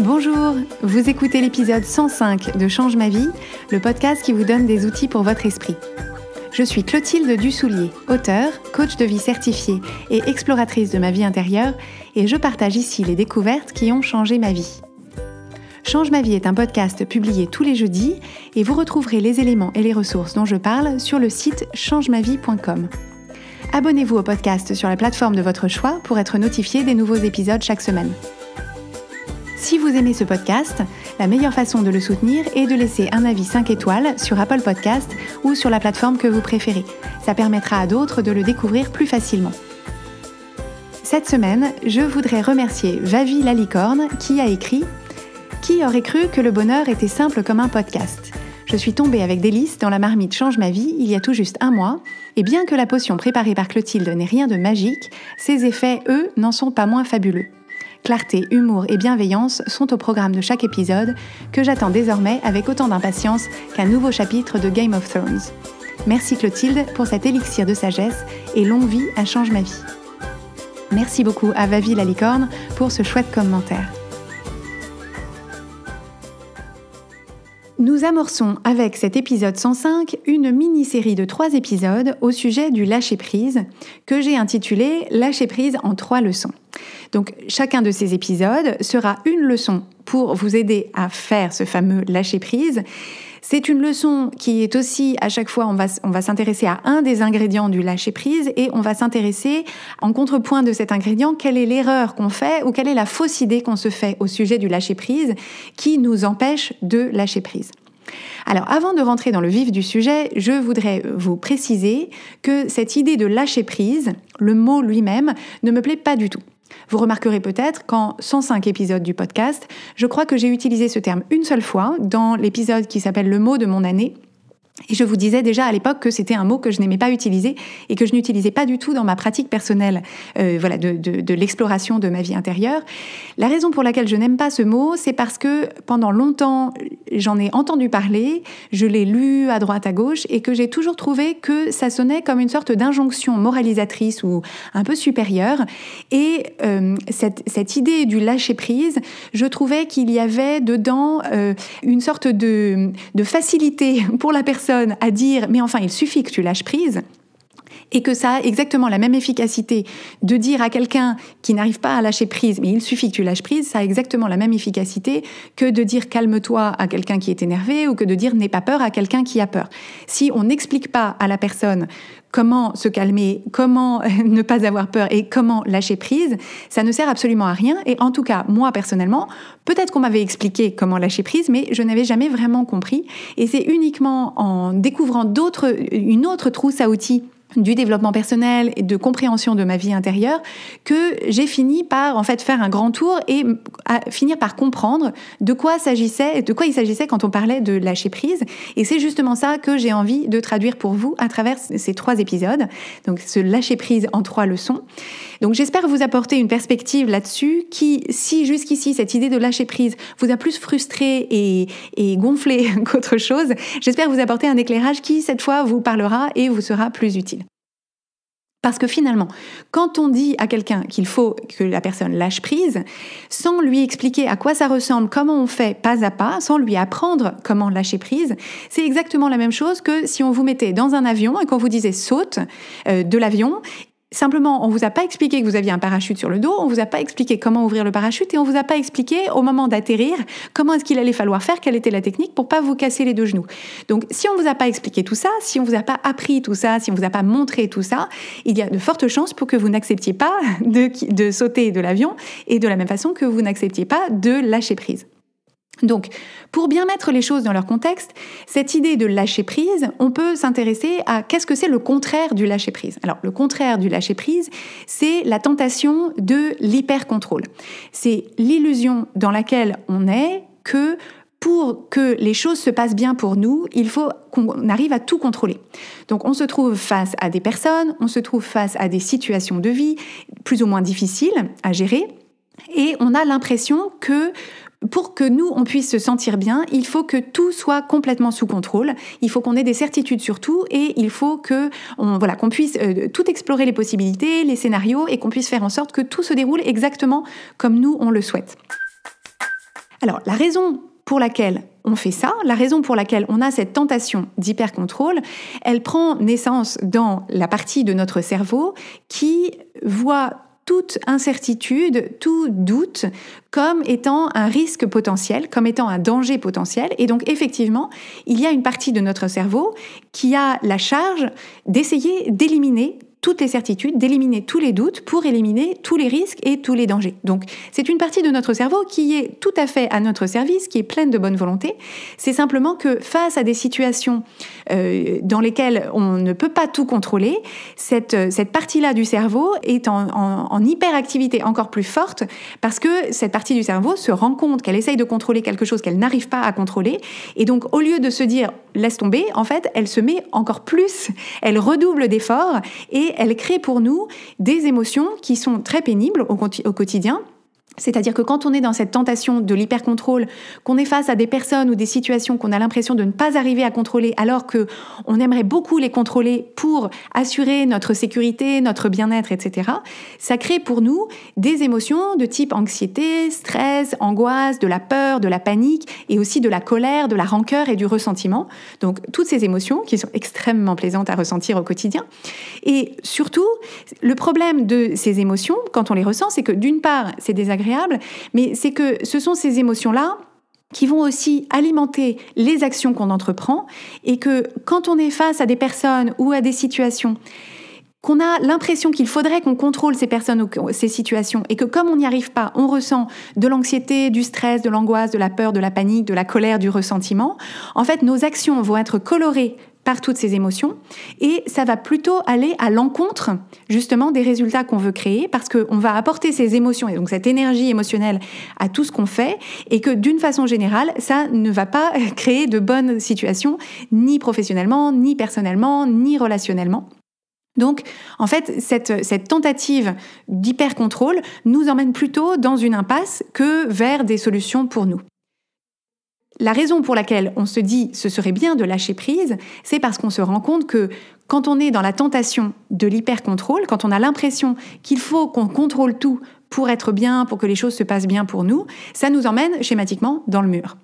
Bonjour, vous écoutez l'épisode 105 de Change ma vie, le podcast qui vous donne des outils pour votre esprit. Je suis Clotilde Dussoulier, auteure, coach de vie certifiée et exploratrice de ma vie intérieure, et je partage ici les découvertes qui ont changé ma vie. Change ma vie est un podcast publié tous les jeudis et vous retrouverez les éléments et les ressources dont je parle sur le site changemavie.com. Abonnez-vous au podcast sur la plateforme de votre choix pour être notifié des nouveaux épisodes chaque semaine. Si vous aimez ce podcast, la meilleure façon de le soutenir est de laisser un avis 5 étoiles sur Apple Podcast ou sur la plateforme que vous préférez. Ça permettra à d'autres de le découvrir plus facilement. Cette semaine, je voudrais remercier Vavi la licorne qui a écrit « Qui aurait cru que le bonheur était simple comme un podcast ?» Je suis tombée avec délice dans la marmite Change ma vie il y a tout juste un mois, et bien que la potion préparée par Clotilde n'ait rien de magique, ses effets, eux, n'en sont pas moins fabuleux. Clarté, humour et bienveillance sont au programme de chaque épisode, que j'attends désormais avec autant d'impatience qu'un nouveau chapitre de Game of Thrones. Merci Clotilde pour cet élixir de sagesse et longue vie à Change ma vie. Merci beaucoup à Vavi la licorne pour ce chouette commentaire. Nous amorçons avec cet épisode 105 une mini-série de 3 épisodes au sujet du lâcher-prise que j'ai intitulé « Lâcher-prise en 3 leçons ». Donc chacun de ces épisodes sera une leçon pour vous aider à faire ce fameux lâcher-prise. C'est une leçon qui est aussi, à chaque fois, on va s'intéresser à un des ingrédients du lâcher-prise et on va s'intéresser, en contrepoint de cet ingrédient, quelle est l'erreur qu'on fait ou quelle est la fausse idée qu'on se fait au sujet du lâcher-prise qui nous empêche de lâcher prise. Alors, avant de rentrer dans le vif du sujet, je voudrais vous préciser que cette idée de lâcher prise, le mot lui-même, ne me plaît pas du tout. Vous remarquerez peut-être qu'en 105 épisodes du podcast, je crois que j'ai utilisé ce terme une seule fois dans l'épisode qui s'appelle « Le mot de mon année ». Et je vous disais déjà à l'époque que c'était un mot que je n'aimais pas utiliser et que je n'utilisais pas du tout dans ma pratique personnelle de l'exploration de ma vie intérieure. La raison pour laquelle je n'aime pas ce mot, c'est parce que pendant longtemps, j'en ai entendu parler, je l'ai lu à droite à gauche et que j'ai toujours trouvé que ça sonnait comme une sorte d'injonction moralisatrice ou un peu supérieure. Et cette idée du lâcher-prise, je trouvais qu'il y avait dedans une sorte de facilité pour la personne à dire « mais enfin, il suffit que tu lâches prise », et que ça a exactement la même efficacité de dire à quelqu'un qui n'arrive pas à lâcher prise « mais il suffit que tu lâches prise », ça a exactement la même efficacité que de dire « calme-toi » à quelqu'un qui est énervé ou que de dire « n'aie pas peur » à quelqu'un qui a peur. Si on n'explique pas à la personne comment se calmer, comment ne pas avoir peur et comment lâcher prise, ça ne sert absolument à rien. Et en tout cas, moi personnellement, peut-être qu'on m'avait expliqué comment lâcher prise, mais je n'avais jamais vraiment compris. Et c'est uniquement en découvrant une autre trousse à outils du développement personnel et de compréhension de ma vie intérieure que j'ai fini par en fait faire un grand tour et finir par comprendre de quoi il s'agissait quand on parlait de lâcher prise. Et c'est justement ça que j'ai envie de traduire pour vous à travers ces 3 épisodes. Donc ce lâcher prise en 3 leçons. Donc j'espère vous apporter une perspective là-dessus qui, si jusqu'ici cette idée de lâcher prise vous a plus frustré et gonflé qu'autre chose, j'espère vous apporter un éclairage qui cette fois vous parlera et vous sera plus utile. Parce que finalement, quand on dit à quelqu'un qu'il faut que la personne lâche prise, sans lui expliquer à quoi ça ressemble, comment on fait pas à pas, sans lui apprendre comment lâcher prise, c'est exactement la même chose que si on vous mettait dans un avion et qu'on vous disait saute de l'avion. Simplement, on vous a pas expliqué que vous aviez un parachute sur le dos, on vous a pas expliqué comment ouvrir le parachute et on vous a pas expliqué au moment d'atterrir comment est-ce qu'il allait falloir faire, quelle était la technique pour pas vous casser les 2 genoux. Donc, si on vous a pas expliqué tout ça, si on vous a pas appris tout ça, si on vous a pas montré tout ça, il y a de fortes chances pour que vous n'acceptiez pas de sauter de l'avion et de la même façon que vous n'acceptiez pas de lâcher prise. Donc, pour bien mettre les choses dans leur contexte, cette idée de lâcher prise, on peut s'intéresser à qu'est-ce que c'est le contraire du lâcher prise. Alors, le contraire du lâcher prise, c'est la tentation de l'hyper-contrôle. C'est l'illusion dans laquelle on est que pour que les choses se passent bien pour nous, il faut qu'on arrive à tout contrôler. Donc, on se trouve face à des personnes, on se trouve face à des situations de vie plus ou moins difficiles à gérer, et on a l'impression que pour que nous, on puisse se sentir bien, il faut que tout soit complètement sous contrôle, il faut qu'on ait des certitudes sur tout et il faut qu'on puisse tout explorer les possibilités, les scénarios et qu'on puisse faire en sorte que tout se déroule exactement comme nous, on le souhaite. Alors, la raison pour laquelle on fait ça, la raison pour laquelle on a cette tentation d'hypercontrôle, elle prend naissance dans la partie de notre cerveau qui voit toute incertitude, tout doute comme étant un risque potentiel, comme étant un danger potentiel. Et donc, effectivement, il y a une partie de notre cerveau qui a la charge d'essayer d'éliminer toutes les certitudes, d'éliminer tous les doutes pour éliminer tous les risques et tous les dangers. Donc, c'est une partie de notre cerveau qui est tout à fait à notre service, qui est pleine de bonne volonté. C'est simplement que face à des situations dans lesquelles on ne peut pas tout contrôler, cette partie-là du cerveau est en hyperactivité encore plus forte parce que cette partie du cerveau se rend compte qu'elle essaye de contrôler quelque chose qu'elle n'arrive pas à contrôler. Et donc, au lieu de se dire « laisse tomber », en fait, elle se met encore plus, elle redouble d'efforts et elle crée pour nous des émotions qui sont très pénibles au quotidien. C'est-à-dire que quand on est dans cette tentation de l'hypercontrôle, qu'on est face à des personnes ou des situations qu'on a l'impression de ne pas arriver à contrôler alors qu'on aimerait beaucoup les contrôler pour assurer notre sécurité, notre bien-être, etc., ça crée pour nous des émotions de type anxiété, stress, angoisse, de la peur, de la panique et aussi de la colère, de la rancœur et du ressentiment. Donc toutes ces émotions qui sont extrêmement plaisantes à ressentir au quotidien. Et surtout, le problème de ces émotions, quand on les ressent, c'est que d'une part, c'est désagréable, mais c'est que ce sont ces émotions-là qui vont aussi alimenter les actions qu'on entreprend et que quand on est face à des personnes ou à des situations qu'on a l'impression qu'il faudrait qu'on contrôle ces personnes ou ces situations et que comme on n'y arrive pas, on ressent de l'anxiété, du stress, de l'angoisse, de la peur, de la panique, de la colère, du ressentiment, en fait, nos actions vont être colorées par toutes ces émotions et ça va plutôt aller à l'encontre justement des résultats qu'on veut créer parce qu'on va apporter ces émotions et donc cette énergie émotionnelle à tout ce qu'on fait et que d'une façon générale, ça ne va pas créer de bonnes situations ni professionnellement, ni personnellement, ni relationnellement. Donc, en fait, cette tentative d'hyper-contrôle nous emmène plutôt dans une impasse que vers des solutions pour nous. La raison pour laquelle on se dit ce serait bien de lâcher prise, c'est parce qu'on se rend compte que quand on est dans la tentation de l'hyper-contrôle, quand on a l'impression qu'il faut qu'on contrôle tout pour être bien, pour que les choses se passent bien pour nous, ça nous emmène schématiquement dans le mur.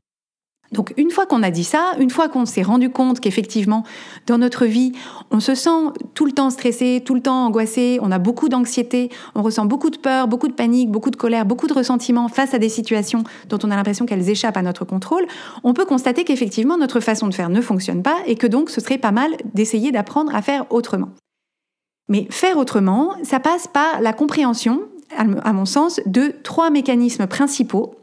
Donc une fois qu'on a dit ça, une fois qu'on s'est rendu compte qu'effectivement dans notre vie, on se sent tout le temps stressé, tout le temps angoissé, on a beaucoup d'anxiété, on ressent beaucoup de peur, beaucoup de panique, beaucoup de colère, beaucoup de ressentiment face à des situations dont on a l'impression qu'elles échappent à notre contrôle, on peut constater qu'effectivement notre façon de faire ne fonctionne pas et que donc ce serait pas mal d'essayer d'apprendre à faire autrement. Mais faire autrement, ça passe par la compréhension, à mon sens, de 3 mécanismes principaux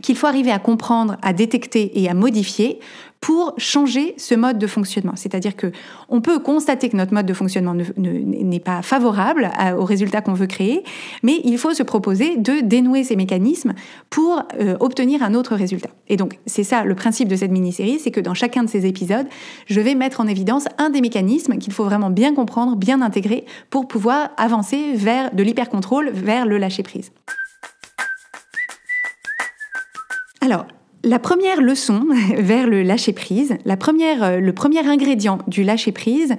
qu'il faut arriver à comprendre, à détecter et à modifier pour changer ce mode de fonctionnement. C'est-à-dire que on peut constater que notre mode de fonctionnement n'est pas favorable aux résultats qu'on veut créer, mais il faut se proposer de dénouer ces mécanismes pour obtenir un autre résultat. Et donc, c'est ça le principe de cette mini-série, c'est que dans chacun de ces épisodes, je vais mettre en évidence un des mécanismes qu'il faut vraiment bien comprendre, bien intégrer pour pouvoir avancer vers de l'hyper-contrôle, vers le lâcher-prise. Alors, la première leçon vers le lâcher-prise, le premier ingrédient du lâcher-prise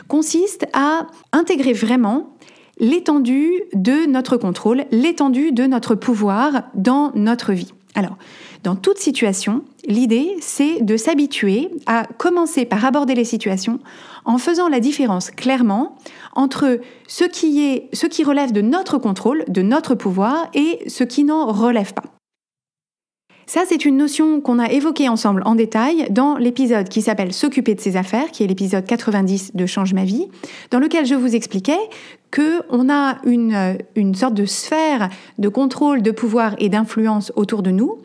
consiste à intégrer vraiment l'étendue de notre contrôle, l'étendue de notre pouvoir dans notre vie. Alors, dans toute situation, l'idée, c'est de s'habituer à commencer par aborder les situations en faisant la différence clairement entre ce qui relève de notre contrôle, de notre pouvoir, et ce qui n'en relève pas. Ça, c'est une notion qu'on a évoquée ensemble en détail dans l'épisode qui s'appelle « S'occuper de ses affaires », qui est l'épisode 90 de « Change ma vie », dans lequel je vous expliquais qu'on a une sorte de sphère de contrôle, de pouvoir et d'influence autour de nous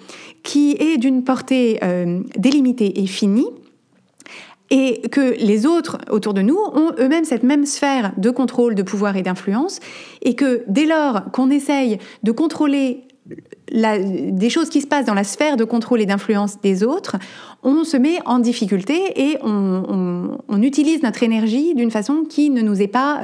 qui est d'une portée délimitée et finie, et que les autres autour de nous ont eux-mêmes cette même sphère de contrôle, de pouvoir et d'influence, et que dès lors qu'on essaye de contrôler des choses qui se passent dans la sphère de contrôle et d'influence des autres, on se met en difficulté et on utilise notre énergie d'une façon qui ne nous est pas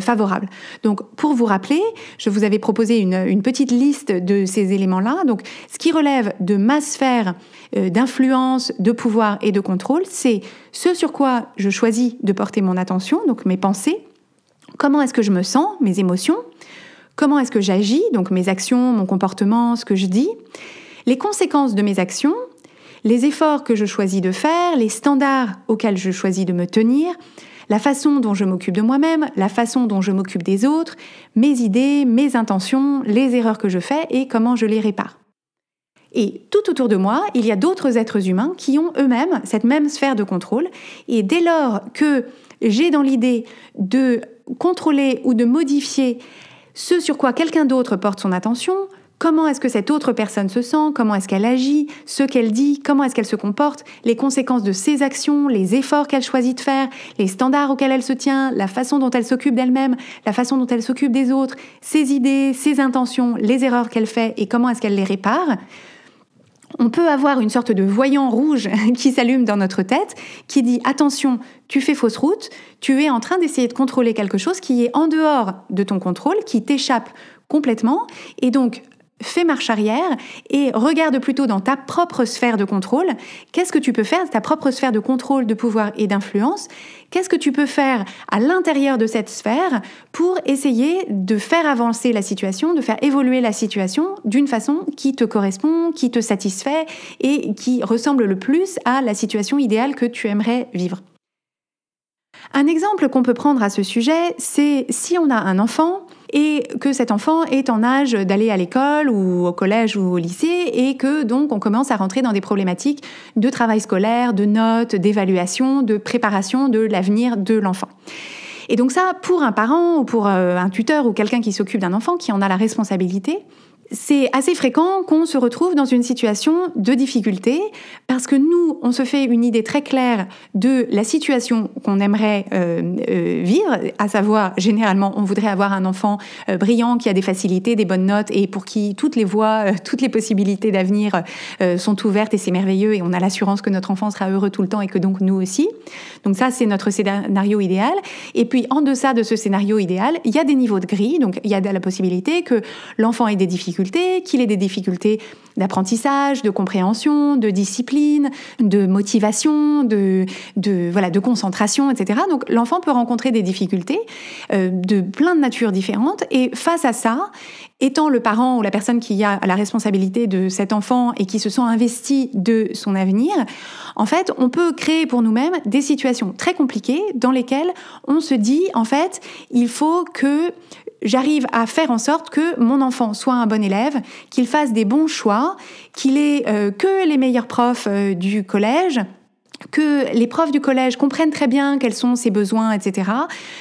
favorable. Donc, pour vous rappeler, je vous avais proposé une petite liste de ces éléments-là. Donc, ce qui relève de ma sphère d'influence, de pouvoir et de contrôle, c'est ce sur quoi je choisis de porter mon attention, donc mes pensées, comment est-ce que je me sens, mes émotions, comment est-ce que j'agis, donc mes actions, mon comportement, ce que je dis, les conséquences de mes actions, les efforts que je choisis de faire, les standards auxquels je choisis de me tenir, la façon dont je m'occupe de moi-même, la façon dont je m'occupe des autres, mes idées, mes intentions, les erreurs que je fais et comment je les répare. Et tout autour de moi, il y a d'autres êtres humains qui ont eux-mêmes cette même sphère de contrôle. Et dès lors que j'ai dans l'idée de contrôler ou de modifier ce sur quoi quelqu'un d'autre porte son attention, comment est-ce que cette autre personne se sent, comment est-ce qu'elle agit, ce qu'elle dit, comment est-ce qu'elle se comporte, les conséquences de ses actions, les efforts qu'elle choisit de faire, les standards auxquels elle se tient, la façon dont elle s'occupe d'elle-même, la façon dont elle s'occupe des autres, ses idées, ses intentions, les erreurs qu'elle fait et comment est-ce qu'elle les répare, on peut avoir une sorte de voyant rouge qui s'allume dans notre tête, qui dit « Attention, tu fais fausse route, tu es en train d'essayer de contrôler quelque chose qui est en dehors de ton contrôle, qui t'échappe complètement, et donc fais marche arrière et regarde plutôt dans ta propre sphère de contrôle. Qu'est-ce que tu peux faire, ta propre sphère de contrôle, de pouvoir et d'influence? Qu'est-ce que tu peux faire à l'intérieur de cette sphère pour essayer de faire avancer la situation, de faire évoluer la situation d'une façon qui te correspond, qui te satisfait et qui ressemble le plus à la situation idéale que tu aimerais vivre? Un exemple qu'on peut prendre à ce sujet, c'est si on a un enfant et que cet enfant est en âge d'aller à l'école ou au collège ou au lycée et que donc on commence à rentrer dans des problématiques de travail scolaire, de notes, d'évaluation, de préparation de l'avenir de l'enfant. Et donc ça, pour un parent ou pour un tuteur ou quelqu'un qui s'occupe d'un enfant, qui en a la responsabilité, c'est assez fréquent qu'on se retrouve dans une situation de difficulté parce que nous, on se fait une idée très claire de la situation qu'on aimerait vivre, à savoir, généralement, on voudrait avoir un enfant brillant, qui a des facilités, des bonnes notes et pour qui toutes les voies, toutes les possibilités d'avenir sont ouvertes et c'est merveilleux et on a l'assurance que notre enfant sera heureux tout le temps et que donc nous aussi. Donc ça, c'est notre scénario idéal. Et puis, en deçà de ce scénario idéal, il y a des niveaux de gris. Donc, il y a la possibilité que l'enfant ait des difficultés, qu'il ait des difficultés d'apprentissage, de compréhension, de discipline, de motivation, de concentration, etc. Donc l'enfant peut rencontrer des difficultés de plein de natures différentes et face à ça, étant le parent ou la personne qui a la responsabilité de cet enfant et qui se sent investi de son avenir, en fait, on peut créer pour nous-mêmes des situations très compliquées dans lesquelles on se dit, en fait, il faut que j'arrive à faire en sorte que mon enfant soit un bon élève, qu'il fasse des bons choix, qu'il ait que les meilleurs profs du collège, que les profs du collège comprennent très bien quels sont ses besoins, etc.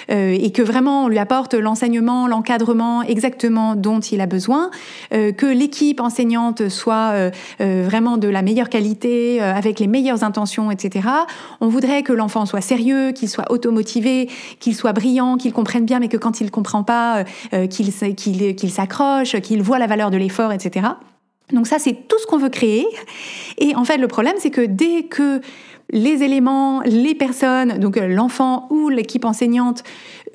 Et que vraiment on lui apporte l'enseignement, l'encadrement exactement dont il a besoin, que l'équipe enseignante soit vraiment de la meilleure qualité, avec les meilleures intentions, etc. On voudrait que l'enfant soit sérieux, qu'il soit automotivé, qu'il soit brillant, qu'il comprenne bien, mais que quand il ne comprend pas, qu'il s'accroche, qu'il voit la valeur de l'effort, etc. Donc ça, c'est tout ce qu'on veut créer. Et en fait, le problème, c'est que dès que les éléments, les personnes, donc l'enfant ou l'équipe enseignante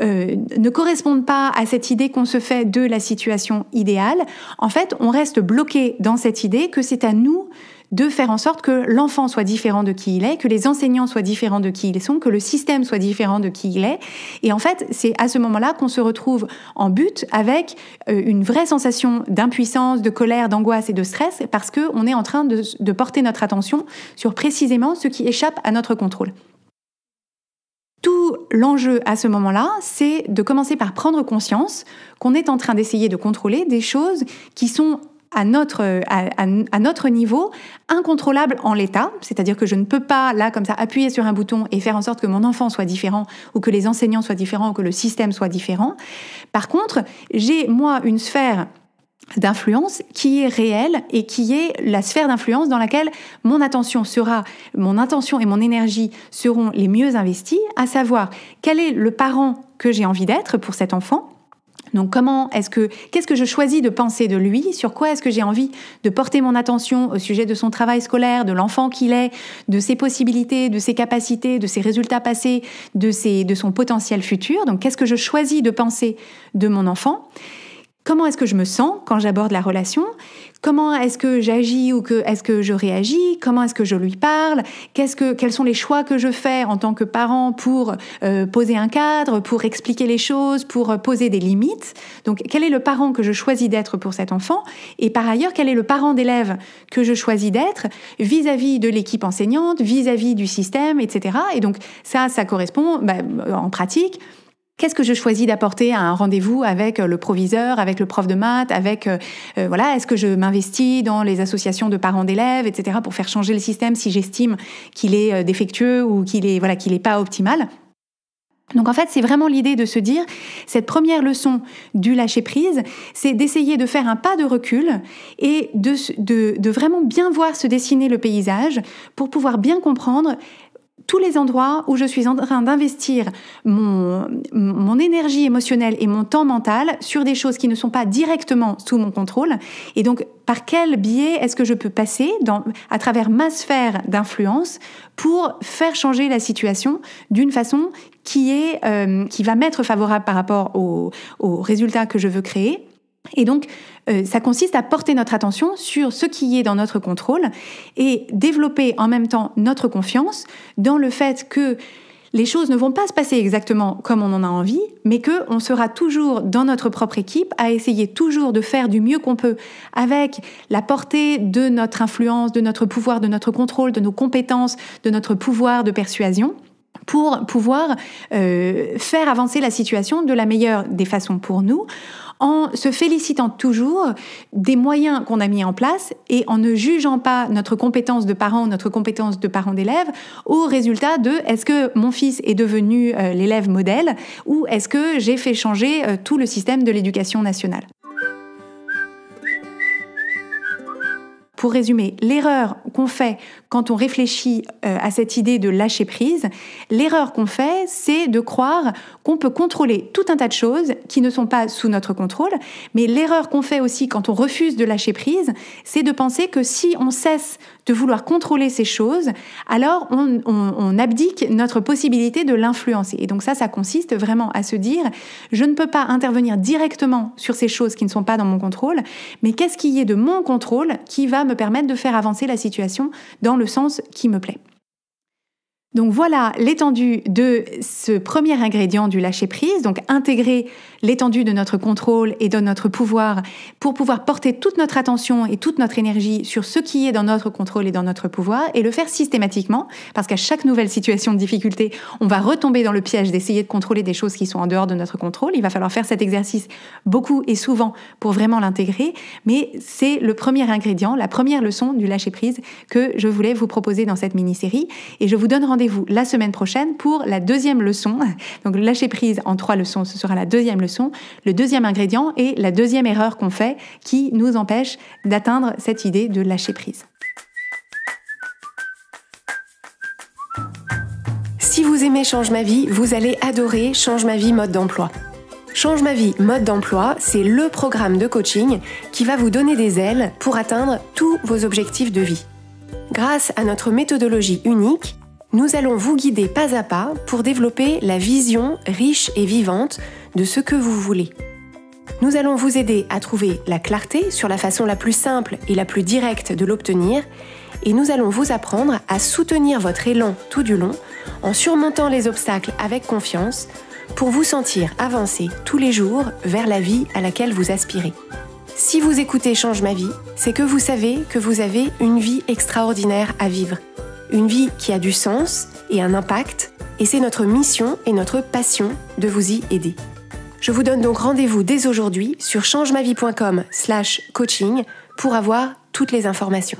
ne correspondent pas à cette idée qu'on se fait de la situation idéale, en fait, on reste bloqué dans cette idée que c'est à nous de faire en sorte que l'enfant soit différent de qui il est, que les enseignants soient différents de qui ils sont, que le système soit différent de qui il est. Et en fait, c'est à ce moment-là qu'on se retrouve en butte avec une vraie sensation d'impuissance, de colère, d'angoisse et de stress parce qu'on est en train de porter notre attention sur précisément ce qui échappe à notre contrôle. Tout l'enjeu à ce moment-là, c'est de commencer par prendre conscience qu'on est en train d'essayer de contrôler des choses qui sont à notre niveau, incontrôlable en l'état, c'est-à-dire que je ne peux pas, là, comme ça, appuyer sur un bouton et faire en sorte que mon enfant soit différent, ou que les enseignants soient différents, ou que le système soit différent. Par contre, j'ai, moi, une sphère d'influence qui est réelle et qui est la sphère d'influence dans laquelle mon attention et mon énergie seront les mieux investies, à savoir quel est le parent que j'ai envie d'être pour cet enfant. Donc qu'est-ce que je choisis de penser de lui? Sur quoi est-ce que j'ai envie de porter mon attention au sujet de son travail scolaire, de l'enfant qu'il est, de ses possibilités, de ses capacités, de ses résultats passés, de son potentiel futur? Donc qu'est-ce que je choisis de penser de mon enfant? comment est-ce que je me sens quand j'aborde la relation, comment est-ce que j'agis ou est-ce que je réagis, comment est-ce que je lui parle, quels sont les choix que je fais en tant que parent pour poser un cadre, pour expliquer les choses, pour poser des limites. Donc, quel est le parent que je choisis d'être pour cet enfant? Et par ailleurs, quel est le parent d'élève que je choisis d'être vis-à-vis de l'équipe enseignante, vis-à-vis du système, etc. Et donc, ça correspond en pratique. Qu'est-ce que je choisis d'apporter à un rendez-vous avec le proviseur, avec le prof de maths, est-ce que je m'investis dans les associations de parents d'élèves, etc. pour faire changer le système si j'estime qu'il est défectueux ou qu'il est pas optimal. Donc en fait, c'est vraiment l'idée de se dire, cette première leçon du lâcher-prise, c'est d'essayer de faire un pas de recul et de vraiment bien voir se dessiner le paysage pour pouvoir bien comprendre tous les endroits où je suis en train d'investir mon énergie émotionnelle et mon temps mental sur des choses qui ne sont pas directement sous mon contrôle. Et donc, par quel biais est-ce que je peux passer à travers ma sphère d'influence pour faire changer la situation d'une façon qui va m'être favorable par rapport aux résultats que je veux créer. Et donc, ça consiste à porter notre attention sur ce qui est dans notre contrôle et développer en même temps notre confiance dans le fait que les choses ne vont pas se passer exactement comme on en a envie, mais qu'on sera toujours dans notre propre équipe à essayer toujours de faire du mieux qu'on peut avec la portée de notre influence, de notre pouvoir, de notre contrôle, de nos compétences, de notre pouvoir de persuasion, pour pouvoir faire avancer la situation de la meilleure des façons pour nous, en se félicitant toujours des moyens qu'on a mis en place et en ne jugeant pas notre compétence de parent ou notre compétence de parent d'élève au résultat de est-ce que mon fils est devenu l'élève modèle ou est-ce que j'ai fait changer tout le système de l'éducation nationale. Pour résumer, l'erreur qu'on fait quand on réfléchit à cette idée de lâcher prise, l'erreur qu'on fait, c'est de croire qu'on peut contrôler tout un tas de choses qui ne sont pas sous notre contrôle. Mais l'erreur qu'on fait aussi quand on refuse de lâcher prise, c'est de penser que si on cesse de vouloir contrôler ces choses, alors on abdique notre possibilité de l'influencer. Et donc ça consiste vraiment à se dire, je ne peux pas intervenir directement sur ces choses qui ne sont pas dans mon contrôle, mais qu'est-ce qui est de mon contrôle qui va me permettre de faire avancer la situation dans le sens qui me plaît. Donc voilà l'étendue de ce premier ingrédient du lâcher-prise, donc intégrer l'étendue de notre contrôle et de notre pouvoir pour pouvoir porter toute notre attention et toute notre énergie sur ce qui est dans notre contrôle et dans notre pouvoir et le faire systématiquement parce qu'à chaque nouvelle situation de difficulté, on va retomber dans le piège d'essayer de contrôler des choses qui sont en dehors de notre contrôle. Il va falloir faire cet exercice beaucoup et souvent pour vraiment l'intégrer, mais c'est le premier ingrédient, la première leçon du lâcher-prise que je voulais vous proposer dans cette mini-série et je vous donne rendez-vous la semaine prochaine pour la deuxième leçon. Donc, le lâcher-prise en 3 leçons, ce sera la deuxième leçon, le deuxième ingrédient et la deuxième erreur qu'on fait qui nous empêche d'atteindre cette idée de lâcher-prise. Si vous aimez Change ma vie, vous allez adorer Change ma vie mode d'emploi. Change ma vie mode d'emploi, c'est le programme de coaching qui va vous donner des ailes pour atteindre tous vos objectifs de vie. Grâce à notre méthodologie unique, nous allons vous guider pas à pas pour développer la vision riche et vivante de ce que vous voulez. Nous allons vous aider à trouver la clarté sur la façon la plus simple et la plus directe de l'obtenir et nous allons vous apprendre à soutenir votre élan tout du long en surmontant les obstacles avec confiance pour vous sentir avancer tous les jours vers la vie à laquelle vous aspirez. Si vous écoutez Change ma vie, c'est que vous savez que vous avez une vie extraordinaire à vivre. Une vie qui a du sens et un impact, et c'est notre mission et notre passion de vous y aider. Je vous donne donc rendez-vous dès aujourd'hui sur changemavie.com/coaching pour avoir toutes les informations.